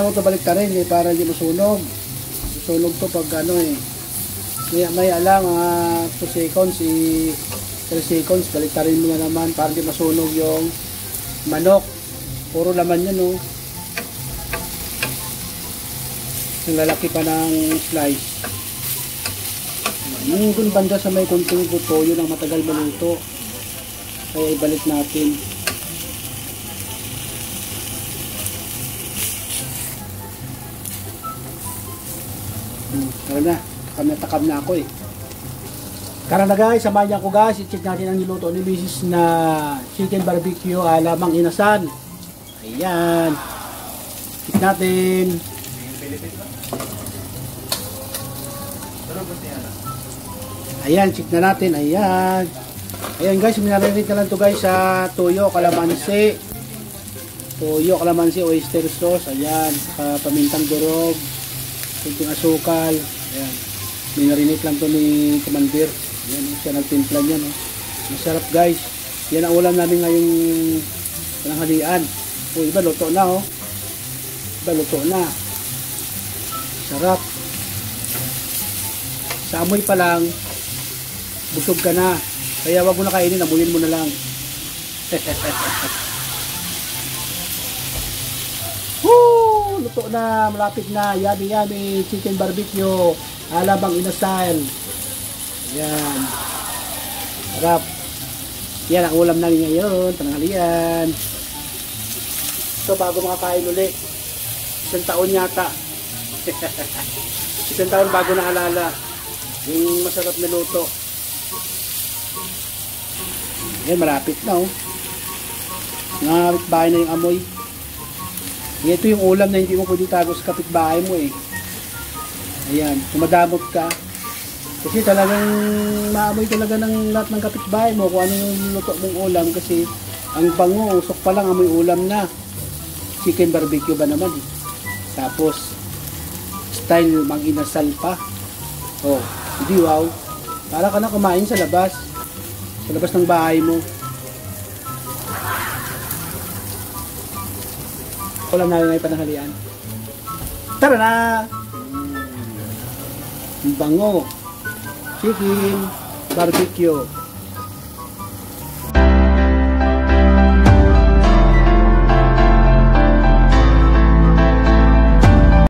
mamaya ako ito baliktarin eh, para hindi masunog. Masunog to pag ano eh. Maya lang mga 2 seconds, 3 seconds, baliktarin mo na naman para hindi masunog yung manok. Puro laman yan oh. Ang lalaki pa ng slice. Yung dun banda sa may kunting buto, yun ang matagal maluto. Kaya ibalik natin. Tara na, takam na ako eh. Tara na guys, samahan niyo ako guys. I-check natin ang niluto ni Mrs. na chicken barbecue alamang inasan. Ayan. Check natin. Ayan, check na natin. Ayan. Ayan guys, minarinate na lang to guys sa toyo, kalamansi. Toyo, kalamansi, oyster sauce. Ayan, pamintang durog. Kunting asukal. Ayan. Minarinate lang to ni Commander. Ayan, siya nagtimpla niyan. Masarap guys. Yan ang ulam namin ngayong pananghalian. O, iba luto na oh. Iba luto na. Sarap. Sa amoy pa lang, busog ka na. Kaya wag mo na kainin, amuyin mo na lang. Woo! Luto na, malapit na. Yummy yummy chicken barbecue. Alamang inasal. Yan. Sarap. Yan ang ulam namin ngayon. Tanghalian. So bago makakain ulit. 1 taon yata. 1 taon bago nakalala. Yung masarap na luto. Yan, malapit na oh. Kapitbahay na yung amoy. Ito yung ulam na hindi mo pwede tago sa kapitbahay mo eh. Ayan, kumadamot ka. Kasi talagang maamoy talaga ng lahat ng kapitbahay mo kung ano yung luto mong ulam. Kasi ang bango, usok pa lang amoy ulam na. Chicken barbecue ba naman eh. Tapos style mag-inasal pa. Oh, hindi wow. Para ka na kumain sa labas. Sa labas ng bahay mo. Ulam namin may pananghalian. Tara na! Bango. Chicken barbecue.